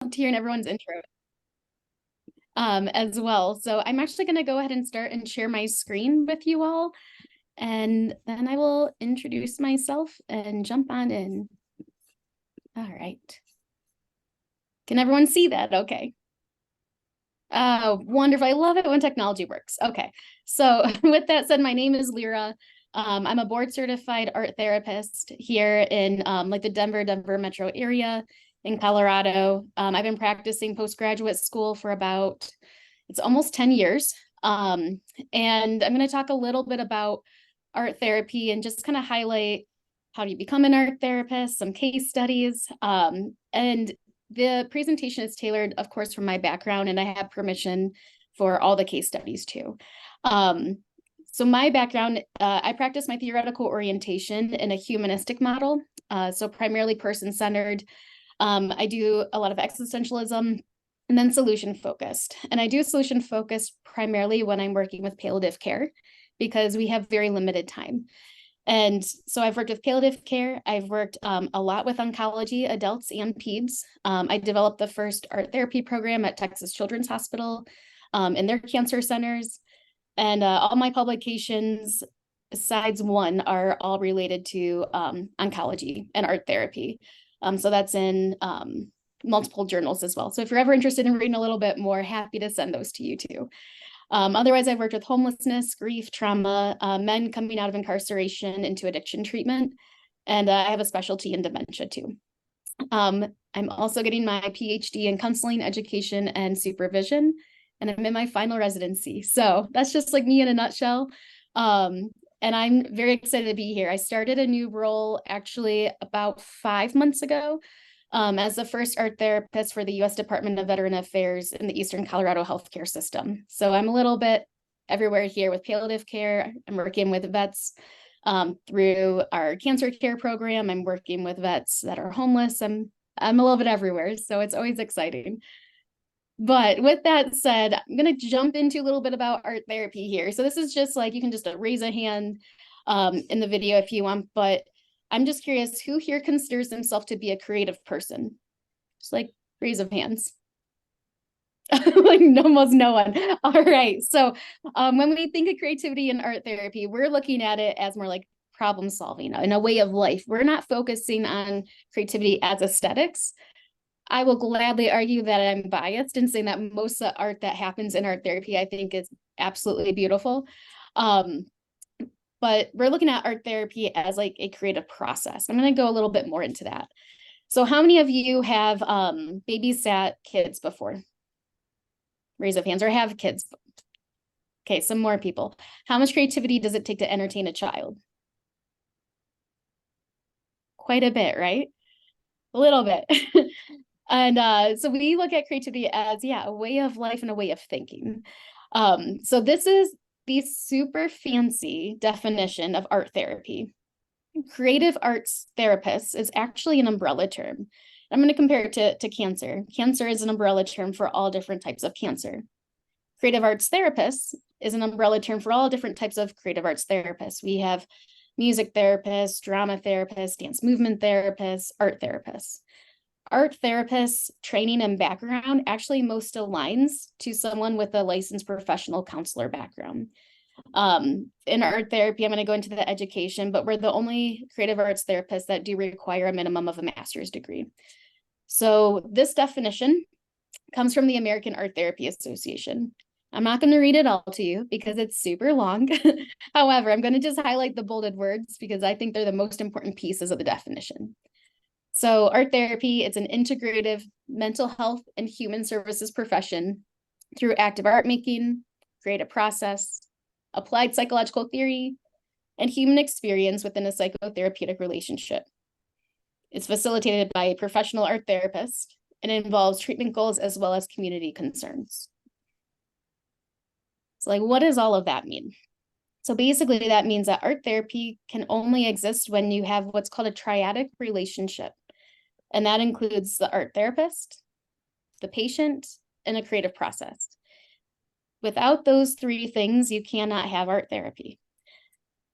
To hearing everyone's intro as well. So I'm actually going to go ahead and start and share my screen with you all, and then I will introduce myself and jump on in. All right. Can everyone see that? Okay. Wonderful. I love it when technology works. Okay. So with that said, my name is Lyra. I'm a board certified art therapist here in like the Denver metro area in Colorado. I've been practicing postgraduate school for it's almost 10 years. And I'm going to talk a little bit about art therapy and just kind of highlight how do you become an art therapist, some case studies. And the presentation is tailored, of course, from my background, and I have permission for all the case studies too. So my background, I practice my theoretical orientation in a humanistic model, so primarily person-centered. I do a lot of existentialism and then solution-focused. And I do solution-focused primarily when I'm working with palliative care because we have very limited time. And so I've worked with palliative care. I've worked a lot with oncology, adults and peds. I developed the first art therapy program at Texas Children's Hospital in their cancer centers. And all my publications, besides one, are all related to oncology and art therapy. So that's in multiple journals as well. So if you're ever interested in reading a little bit more, happy to send those to you too. Otherwise, I've worked with homelessness, grief, trauma, men coming out of incarceration into addiction treatment, and I have a specialty in dementia too. I'm also getting my PhD in counseling, education, and supervision, and I'm in my final residency. So that's just like me in a nutshell. And I'm very excited to be here. I started a new role actually about 5 months ago as the first art therapist for the U.S. Department of Veteran Affairs in the Eastern Colorado healthcare system. So I'm a little bit everywhere here with palliative care. I'm working with vets through our cancer care program. I'm working with vets that are homeless. I'm a little bit everywhere, so it's always exciting. But with that said, I'm going to jump into a little bit about art therapy here. So this is just like, you can just raise a hand in the video if you want, but I'm just curious, who here considers himself to be a creative person? Just like raise of hands. Like almost no one. All right. So when we think of creativity in art therapy, we're looking at it as more like problem solving in a way of life. We're not focusing on creativity as aesthetics. I will gladly argue that I'm biased in saying that most of the art that happens in art therapy, I think, is absolutely beautiful. But we're looking at art therapy as like a creative process. I'm going to go a little bit more into that. So how many of you have babysat kids before? Raise of hands, or have kids. Okay, some more people. How much creativity does it take to entertain a child? Quite a bit, right? A little bit. And so we look at creativity as, a way of life and a way of thinking. So this is the super fancy definition of art therapy. Creative arts therapist is actually an umbrella term. I'm going to compare it to cancer. Cancer is an umbrella term for all different types of cancer. Creative arts therapist is an umbrella term for all different types of creative arts therapists. We have music therapists, drama therapists, dance movement therapists, art therapists. Art therapists' training and background actually most aligns to someone with a licensed professional counselor background. In art therapy, I'm going to go into the education, but we're the only creative arts therapists that do require a minimum of a master's degree. So this definition comes from the American Art Therapy Association. I'm not going to read it all to you because it's super long. However, I'm going to just highlight the bolded words because I think they're the most important pieces of the definition. So art therapy, it's an integrative mental health and human services profession through active art making, creative process, applied psychological theory, and human experience within a psychotherapeutic relationship. It's facilitated by a professional art therapist and involves treatment goals as well as community concerns. So like, what does all of that mean? So basically that means that art therapy can only exist when you have what's called a triadic relationship. And that includes the art therapist, the patient, and a creative process. Without those three things, you cannot have art therapy.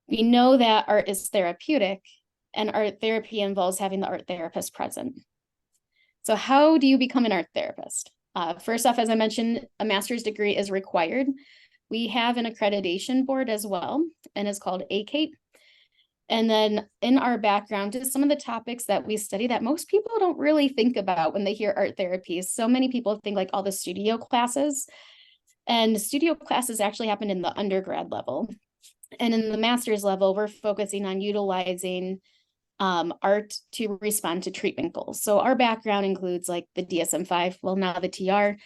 We know that art is therapeutic, and art therapy involves having the art therapist present. So how do you become an art therapist? First off, as I mentioned, a master's degree is required. We have an accreditation board as well, and it's called ACATE. And then in our background, just some of the topics that we study that most people don't really think about when they hear art therapy. So many people think like all the studio classes, and studio classes actually happen in the undergrad level. And in the master's level, we're focusing on utilizing art to respond to treatment goals. So our background includes like the DSM-5, well, now the TR,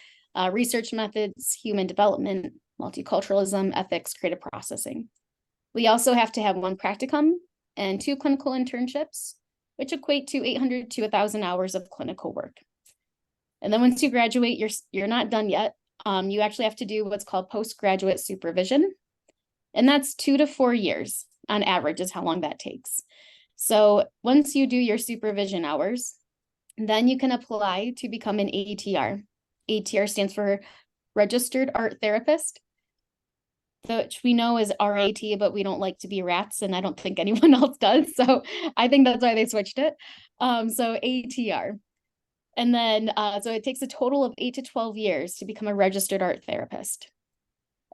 research methods, human development, multiculturalism, ethics, creative processing. We also have to have 1 practicum and 2 clinical internships, which equate to 800 to 1,000 hours of clinical work. And then once you graduate, you're not done yet. You actually have to do what's called postgraduate supervision. And that's 2 to 4 years on average is how long that takes. So once you do your supervision hours, then you can apply to become an ATR. ATR stands for Registered Art Therapist, which we know is RAT, but we don't like to be rats, and I don't think anyone else does. So I think that's why they switched it. So ATR. And then, so it takes a total of 8 to 12 years to become a registered art therapist.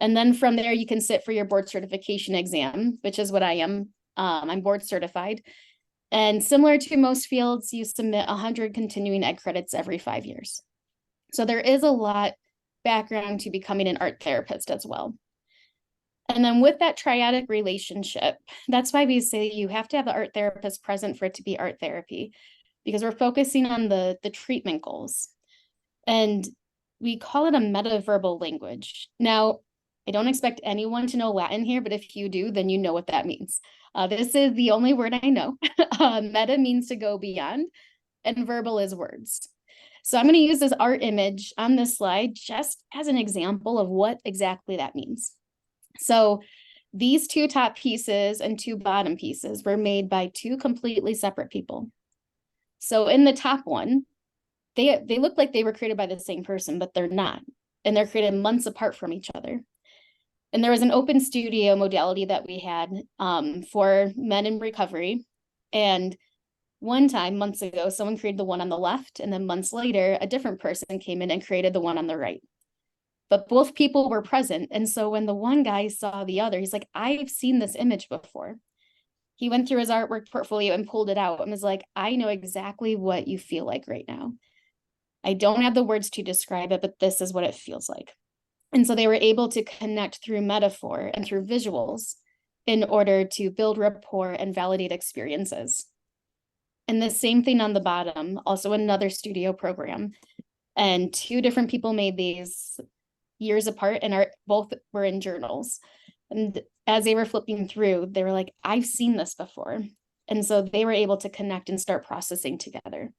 And then from there, you can sit for your board certification exam, which is what I am. I'm board certified. And similar to most fields, you submit 100 continuing ed credits every 5 years. So there is a lot background to becoming an art therapist as well. And then with that triadic relationship, that's why we say you have to have the art therapist present for it to be art therapy, because we're focusing on the treatment goals. And we call it a metaverbal language. Now, I don't expect anyone to know Latin here, but if you do, then you know what that means. This is the only word I know. Meta means to go beyond, and verbal is words. So I'm going to use this art image on this slide just as an example of what exactly that means. So these 2 top pieces and 2 bottom pieces were made by 2 completely separate people. So in the top one, they look like they were created by the same person, but they're not. And they're created months apart from each other. And there was an open studio modality that we had for men in recovery. And one time, months ago, someone created the one on the left, and then months later, a different person came in and created the one on the right. But both people were present. And so when the one guy saw the other, he's like, I've seen this image before. He went through his artwork portfolio and pulled it out and was like, I know exactly what you feel like right now. I don't have the words to describe it, but this is what it feels like. And so they were able to connect through metaphor and through visuals in order to build rapport and validate experiences. And the same thing on the bottom, also another studio program. And 2 different people made these years apart, and both were in journals. And as they were flipping through, they were like, I've seen this before. And so they were able to connect and start processing together.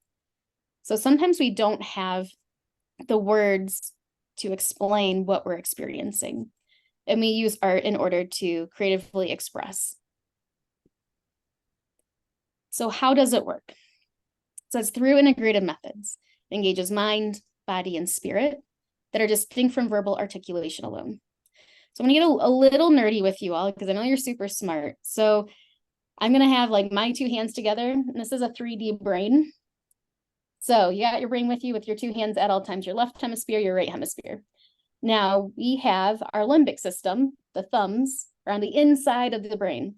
So sometimes we don't have the words to explain what we're experiencing, and we use art in order to creatively express. So how does it work? So it's through integrative methods. It engages mind, body, and spirit that are distinct from verbal articulation alone. So I'm gonna get a little nerdy with you all because I know you're super smart. So I'm gonna have like my 2 hands together, and this is a 3D brain. So you got your brain with you with your 2 hands at all times, your left hemisphere, your right hemisphere. Now we have our limbic system, the thumbs, are on the inside of the brain.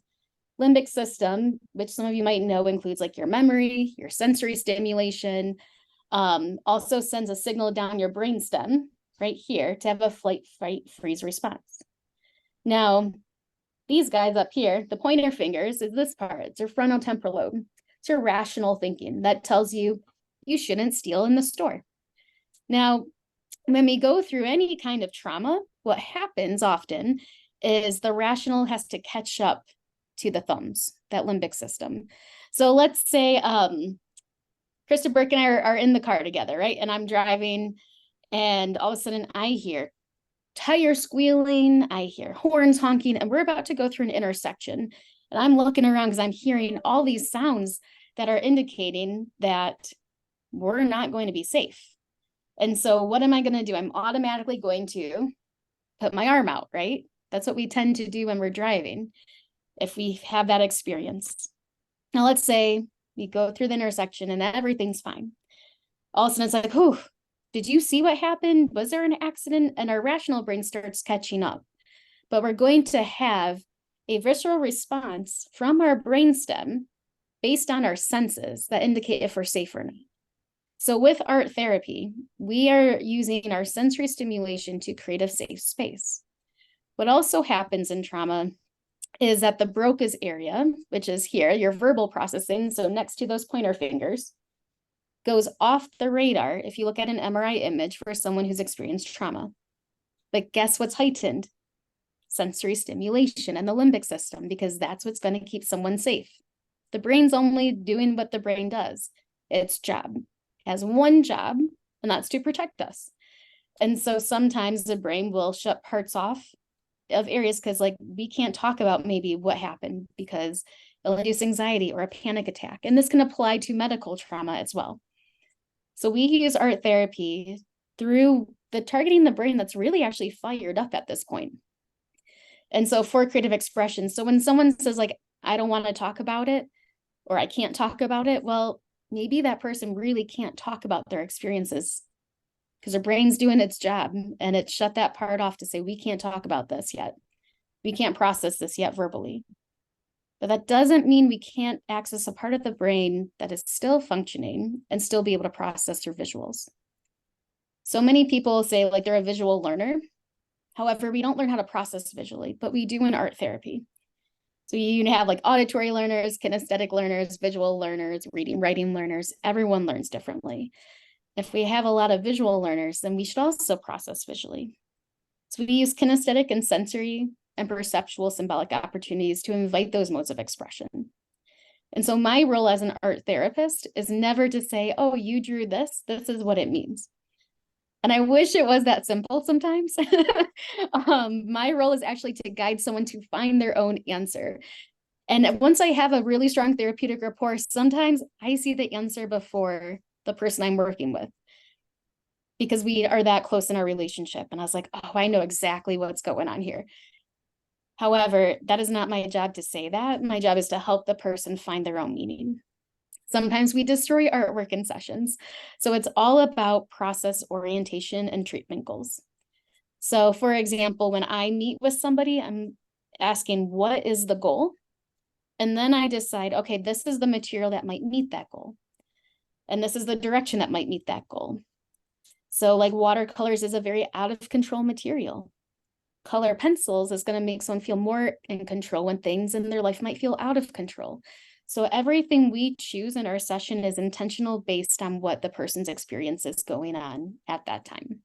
Limbic system, which some of you might know, includes like your memory, your sensory stimulation, also sends a signal down your brainstem right here to have a flight, fight, freeze response. Now, these guys up here, the pointer fingers is this part. It's your frontal temporal lobe. It's your rational thinking that tells you you shouldn't steal in the store. Now, when we go through any kind of trauma, what happens often is the rational has to catch up to the thumbs, that limbic system. So let's say Krista Burke and I are in the car together, right? And I'm driving, and all of a sudden I hear tires squealing, I hear horns honking, and we're about to go through an intersection. And I'm looking around because I'm hearing all these sounds that are indicating that we're not going to be safe. And so what am I going to do? I'm automatically going to put my arm out, right? That's what we tend to do when we're driving, if we have that experience. Now, let's say we go through the intersection and everything's fine. all of a sudden it's like, oh, did you see what happened? Was there an accident? And our rational brain starts catching up. But we're going to have a visceral response from our brainstem based on our senses that indicate if we're safe or not. So with art therapy, we are using our sensory stimulation to create a safe space. What also happens in trauma is that the Broca's area, which is here, your verbal processing, so next to those pointer fingers, goes off the radar if you look at an MRI image for someone who's experienced trauma. But guess what's heightened? Sensory stimulation and the limbic system, because that's what's going to keep someone safe. The brain's only doing what the brain does. Its job has one job, and that's to protect us. And so sometimes the brain will shut parts off of areas because like we can't talk about maybe what happened because it'll induce anxiety or a panic attack. And this can apply to medical trauma as well. So we use art therapy through the targeting the brain that's really actually fired up at this point. And so for creative expression, so when someone says like, I don't want to talk about it, or I can't talk about it, well, maybe that person really can't talk about their experiences because their brain's doing its job and it shut that part off to say, we can't talk about this yet. We can't process this yet verbally. But that doesn't mean we can't access a part of the brain that is still functioning and still be able to process through visuals. So many people say like they're a visual learner. However, we don't learn how to process visually, but we do in art therapy. So you have like auditory learners, kinesthetic learners, visual learners, reading, writing learners. Everyone learns differently. If we have a lot of visual learners, then we should also process visually. So we use kinesthetic and sensory and perceptual symbolic opportunities to invite those modes of expression. And so my role as an art therapist is never to say, oh, you drew this, this is what it means. And I wish it was that simple sometimes. My role is actually to guide someone to find their own answer. And once I have a really strong therapeutic rapport, sometimes I see the answer before the person I'm working with because we are that close in our relationship. And I was like, oh, I know exactly what's going on here. However, that is not my job to say that. My job is to help the person find their own meaning. Sometimes we destroy artwork in sessions. So it's all about process orientation and treatment goals. So for example, when I meet with somebody, I'm asking, what is the goal? And then I decide, okay, this is the material that might meet that goal. And this is the direction that might meet that goal. So like watercolors is a very out of control material. Color pencils is going to make someone feel more in control when things in their life might feel out of control. So everything we choose in our session is intentional based on what the person's experience is going on at that time.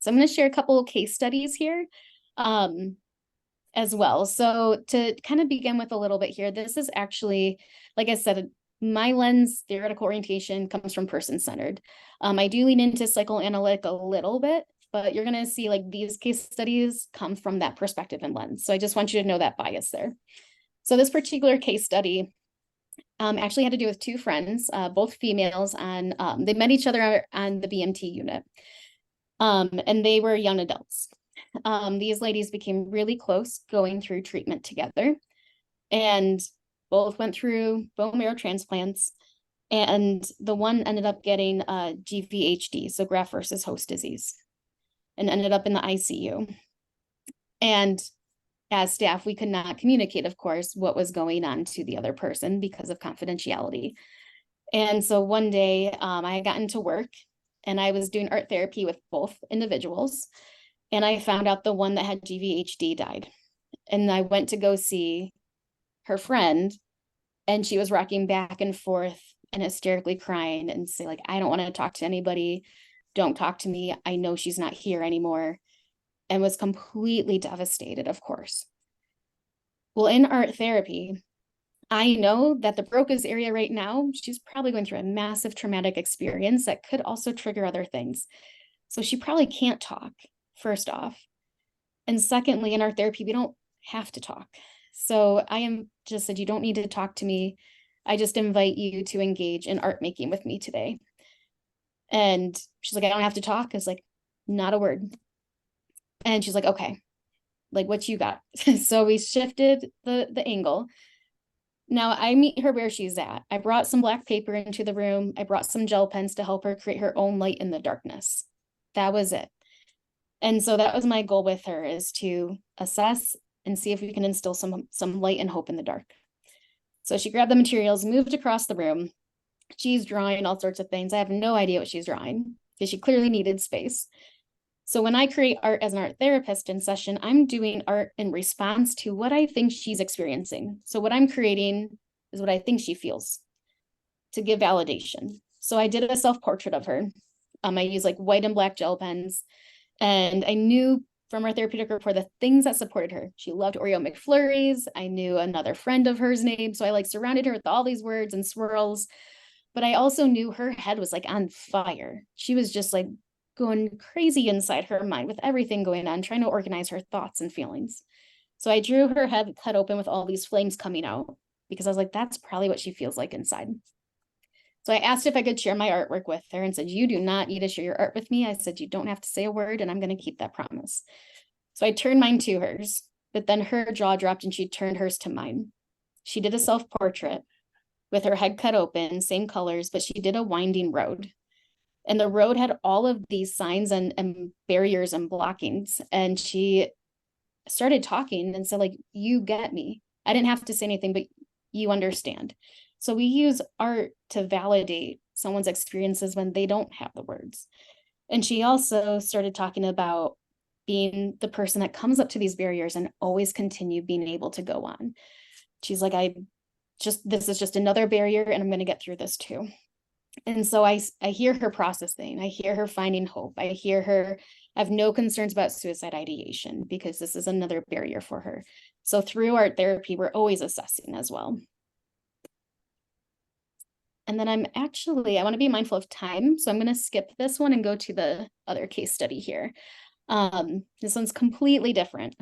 So I'm going to share a couple of case studies here as well. So to kind of begin with a little bit here, this is actually, like I said, my lens theoretical orientation comes from person-centered. I do lean into psychoanalytic a little bit, but you're going to see like these case studies come from that perspective and lens. So I just want you to know that bias there. So this particular case study actually had to do with two friends, both females, and they met each other on the BMT unit. And they were young adults. These ladies became really close going through treatment together. And both went through bone marrow transplants. And the one ended up getting GVHD, so graft versus host disease, and ended up in the ICU. And as staff, we could not communicate, of course, what was going on to the other person because of confidentiality. And so one day I had gotten to work and I was doing art therapy with both individuals. And I found out the one that had GVHD died. And I went to go see her friend, and she was rocking back and forth and hysterically crying and say like, I don't want to talk to anybody. Don't talk to me. I know she's not here anymore. And was completely devastated, of course. Well, in art therapy, I know that the Broca's area right now, she's probably going through a massive traumatic experience that could also trigger other things. So she probably can't talk, first off. And secondly, in art therapy, we don't have to talk. So I am just said, you don't need to talk to me. I just invite you to engage in art making with me today. And she's like, I don't have to talk. I was like, not a word. And she's like, okay, like what you got? So we shifted the angle. Now I meet her where she's at. I brought some black paper into the room. I brought some gel pens to help her create her own light in the darkness. That was it. And so that was my goal with her, is to assess and see if we can instill some light and hope in the dark. So she grabbed the materials, moved across the room. She's drawing all sorts of things. I have no idea what she's drawing because she clearly needed space. So when I create art as an art therapist in session, I'm doing art in response to what I think she's experiencing. So what I'm creating is what I think she feels, to give validation. So I did a self-portrait of her. I used like white and black gel pens. And I knew from our therapeutic rapport the things that supported her. She loved Oreo McFlurries. I knew another friend of hers name. So I like surrounded her with all these words and swirls. But I also knew her head was like on fire. She was just like going crazy inside her mind with everything going on, trying to organize her thoughts and feelings. So I drew her head cut open with all these flames coming out because I was like, that's probably what she feels like inside. So I asked if I could share my artwork with her and said, you do not need to share your art with me. I said, you don't have to say a word and I'm going to keep that promise. So I turned mine to hers, but then her jaw dropped and she turned hers to mine. She did a self-portrait with her head cut open, same colors, but she did a winding road. And the road had all of these signs and barriers and blockings. And she started talking and said, like, you get me. I didn't have to say anything, but you understand. So we use art to validate someone's experiences when they don't have the words. And she also started talking about being the person that comes up to these barriers and always continue being able to go on. She's like, this is just another barrier and I'm going to get through this too. And so I hear her processing. I hear her finding hope. I hear her have no concerns about suicide ideation because this is another barrier for her. So through art therapy, we're always assessing as well. And then I want to be mindful of time. So I'm going to skip this one and go to the other case study here. This one's completely different.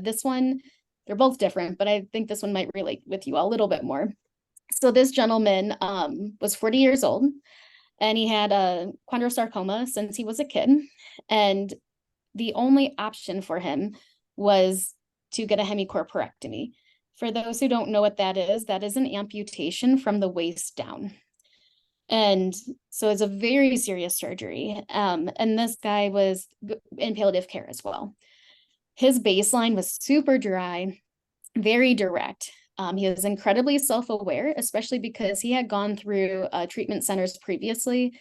This one, they're both different, but I think this one might relate with you all a little bit more. So this gentleman was 40 years old and he had a chondrosarcoma since he was a kid. And the only option for him was to get a hemicorporectomy. For those who don't know what that is an amputation from the waist down. And so it's a very serious surgery. And this guy was in palliative care as well. His baseline was super dry, very direct. He was incredibly self-aware, especially because he had gone through treatment centers previously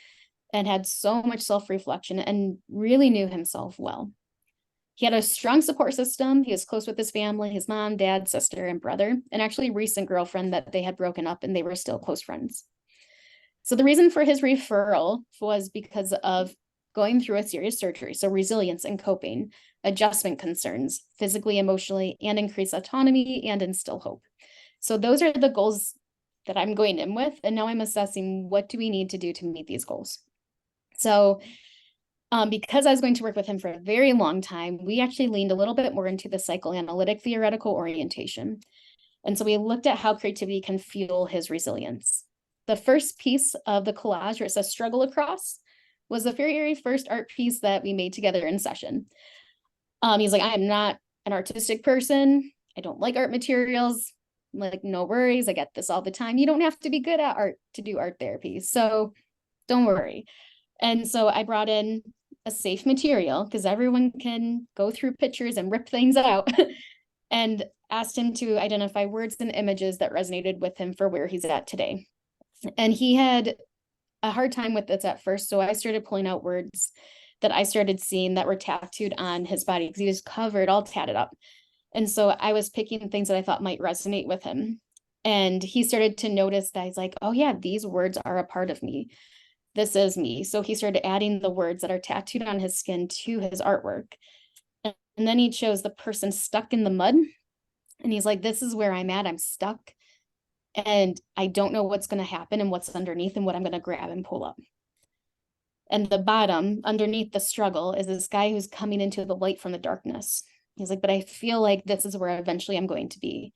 and had so much self-reflection and really knew himself well. He had a strong support system. He was close with his family, his mom, dad, sister, and brother, and actually recent girlfriend that they had broken up and they were still close friends. So the reason for his referral was because of going through a serious surgery. So resilience and coping, adjustment concerns, physically, emotionally, and increase autonomy and instill hope. So those are the goals that I'm going in with. And now I'm assessing what do we need to do to meet these goals. So because I was going to work with him for a very long time, we actually leaned a little bit more into the psychoanalytic theoretical orientation. And so we looked at how creativity can fuel his resilience. The first piece of the collage where it says struggle across was the very first art piece that we made together in session. He's like, I am not an artistic person. I don't like art materials. I'm like, no worries. I get this all the time. You don't have to be good at art to do art therapy. So don't worry. And so I brought in a safe material because everyone can go through pictures and rip things out and asked him to identify words and images that resonated with him for where he's at today. And he had a hard time with this at first. So I started pulling out words that I started seeing that were tattooed on his body because he was covered, all tatted up. And so I was picking things that I thought might resonate with him. And he started to notice that he's like, oh yeah, these words are a part of me. This is me. So he started adding the words that are tattooed on his skin to his artwork. And then he chose the person stuck in the mud. And he's like, this is where I'm at. I'm stuck. And I don't know what's going to happen and what's underneath and what I'm going to grab and pull up. And the bottom, underneath the struggle, is this guy who's coming into the light from the darkness. He's like, but I feel like this is where eventually I'm going to be.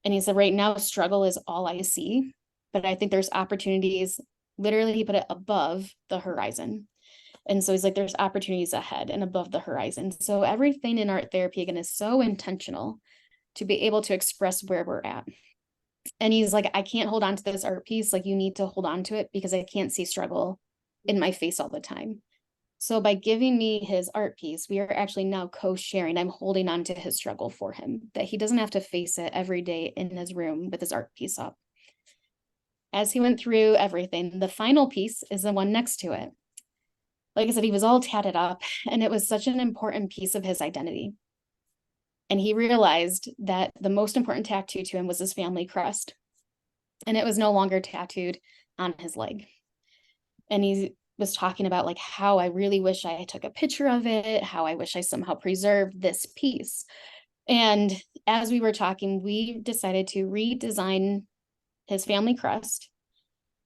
And he said, right now, struggle is all I see. But I think there's opportunities. Literally, he put it above the horizon. And so he's like, there's opportunities ahead and above the horizon. So everything in art therapy, again, is so intentional to be able to express where we're at. And he's like, I can't hold on to this art piece. Like, you need to hold on to it because I can't see struggle in my face all the time. So by giving me his art piece, we are actually now co-sharing. I'm holding on to his struggle for him, that he doesn't have to face it every day in his room with his art piece up. As he went through everything, the final piece is the one next to it. Like I said, he was all tatted up, and it was such an important piece of his identity. And he realized that the most important tattoo to him was his family crest. And it was no longer tattooed on his leg. And he was talking about like how I really wish I took a picture of it, how I wish I somehow preserved this piece. And as we were talking, we decided to redesign his family crest.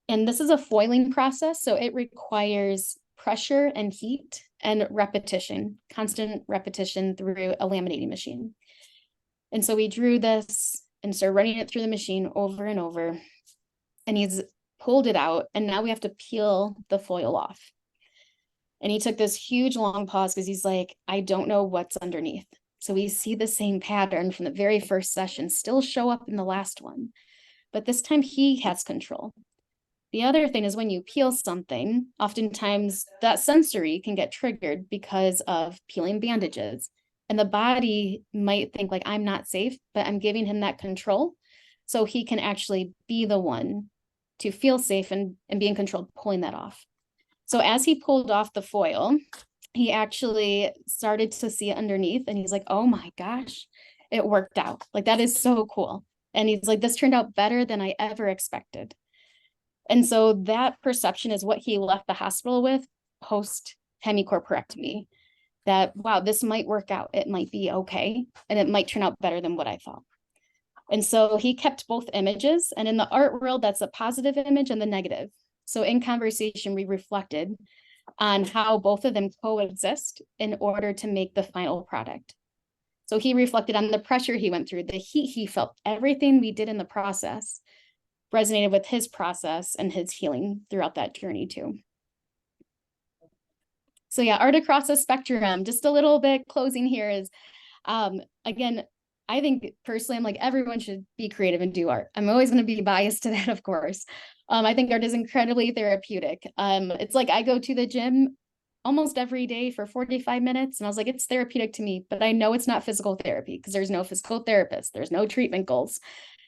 And this is a foiling process, so it requires pressure and heat and repetition, constant repetition through a laminating machine. And so we drew this and started running it through the machine over and over. And he's pulled it out, and now we have to peel the foil off. And he took this huge long pause because he's like, I don't know what's underneath. So we see the same pattern from the very first session still show up in the last one, but this time he has control. The other thing is when you peel something, oftentimes that sensory can get triggered because of peeling bandages. And the body might think like, I'm not safe, but I'm giving him that control so he can actually be the one to feel safe and be in control of pulling that off. So as he pulled off the foil, he actually started to see it underneath, and he's like, oh my gosh, it worked out. Like, that is so cool. And he's like, this turned out better than I ever expected. And so that perception is what he left the hospital with post hemicorporectomy, that, wow, this might work out. It might be okay. And it might turn out better than what I thought. And so he kept both images. And in the art world, that's a positive image and the negative. So in conversation, we reflected on how both of them coexist in order to make the final product. So he reflected on the pressure he went through, the heat he felt, everything we did in the process resonated with his process and his healing throughout that journey too. So yeah, art across the spectrum, just a little bit closing here is, again, I think personally, I'm like, everyone should be creative and do art. I'm always going to be biased to that, of course. I think art is incredibly therapeutic. It's like I go to the gym almost every day for 45 minutes. And I was like, it's therapeutic to me, but I know it's not physical therapy because there's no physical therapist. There's no treatment goals.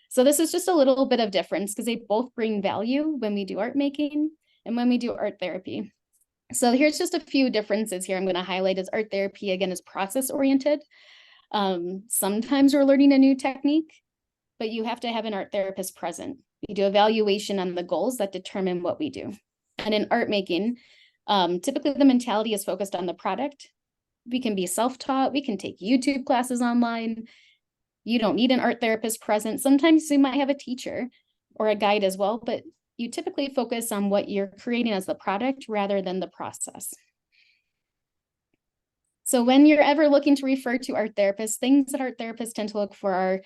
So this is just a little bit of difference because they both bring value when we do art making and when we do art therapy. So here's just a few differences here I'm going to highlight. As art therapy, again, is process oriented. Sometimes we're learning a new technique, but you have to have an art therapist present. We do evaluation on the goals that determine what we do. And in art making, typically the mentality is focused on the product. We can be self-taught. We can take YouTube classes online. You don't need an art therapist present. Sometimes you might have a teacher or a guide as well, but you typically focus on what you're creating as the product rather than the process. So when you're ever looking to refer to art therapists, things that art therapists tend to look for are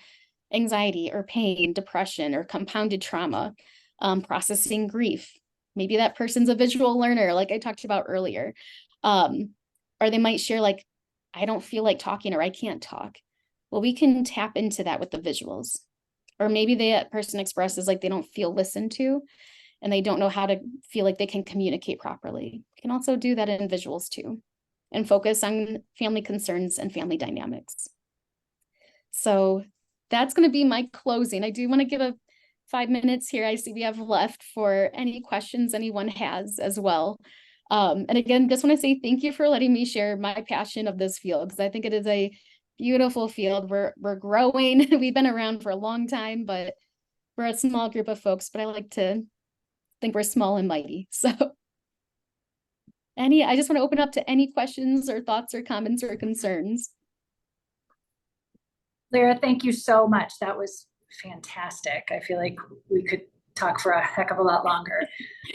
anxiety or pain, depression, or compounded trauma, processing grief. Maybe that person's a visual learner, like I talked about earlier. Or they might share like, I don't feel like talking or I can't talk. Well, we can tap into that with the visuals. Or maybe that person expresses like they don't feel listened to and they don't know how to feel like they can communicate properly. We can also do that in visuals too and focus on family concerns and family dynamics. So that's going to be my closing. I do want to give a 5 minutes here. I see we have left for any questions anyone has as well. And again, just want to say thank you for letting me share my passion of this field, because I think it is a beautiful field. We're growing. We've been around for a long time, but we're a small group of folks, but I like to think we're small and mighty. So I just want to open up to any questions or thoughts or comments or concerns. Lyra, thank you so much. That was fantastic. I feel like we could talk for a heck of a lot longer.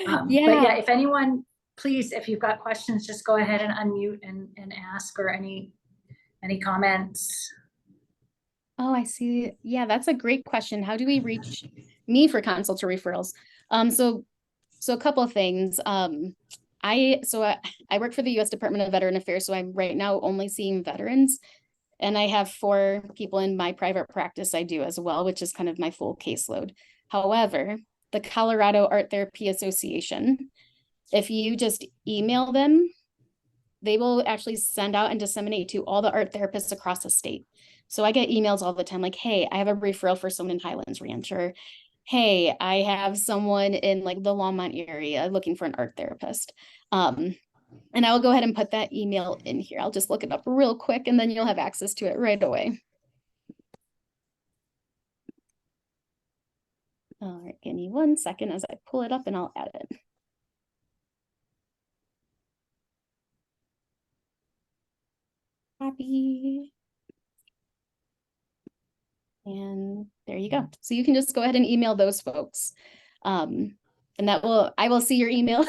But yeah, if anyone, please, if you've got questions, just go ahead and unmute and ask, or any comments. Oh, I see. Yeah, that's a great question. How do we reach me for consults or referrals? So a couple of things. I work for the U.S. Department of Veteran Affairs, so I'm right now only seeing veterans. And I have 4 people in my private practice I do as well, which is kind of my full caseload. However, the Colorado Art Therapy Association, if you just email them, they will actually send out and disseminate to all the art therapists across the state. So I get emails all the time like, hey, I have a referral for someone in Highlands Ranch, or hey, I have someone in like the Longmont area looking for an art therapist. And I will go ahead and put that email in here. I'll just look it up real quick and then you'll have access to it right away. All right, give me 1 second as I pull it up and I'll add it. Copy. And there you go. So you can just go ahead and email those folks. And I will see your email.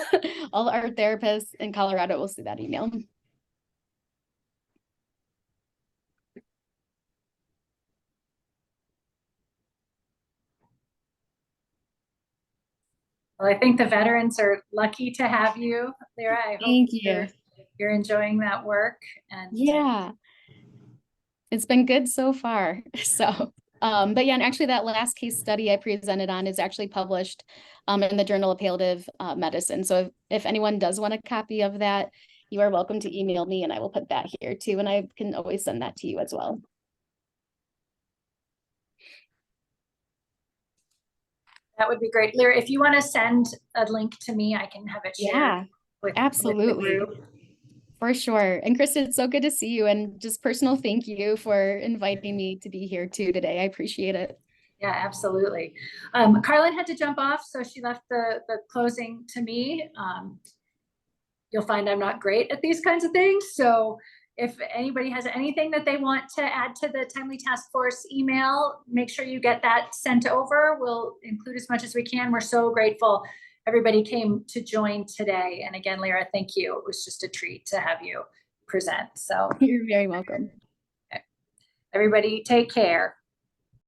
All our therapists in Colorado will see that email. Well, I think the veterans are lucky to have you, Lyra. I hope you're enjoying that work. And yeah, it's been good so far. So, but yeah, and actually that last case study I presented on is actually published in the Journal of Palliative Medicine. So if anyone does want a copy of that, you are welcome to email me and I will put that here too. And I can always send that to you as well. That would be great. Lyra, if you want to send a link to me, I can have it shared with the group. For sure. And Krista, it's so good to see you, and just personal thank you for inviting me to be here too today. I appreciate it. Yeah, absolutely. Carlin had to jump off, so she left the closing to me. You'll find I'm not great at these kinds of things. So if anybody has anything that they want to add to the Timely Task Force email, make sure you get that sent over. We'll include as much as we can. We're so grateful everybody came to join today. And again, Lyra, thank you. It was just a treat to have you present. So you're very welcome. Everybody take care.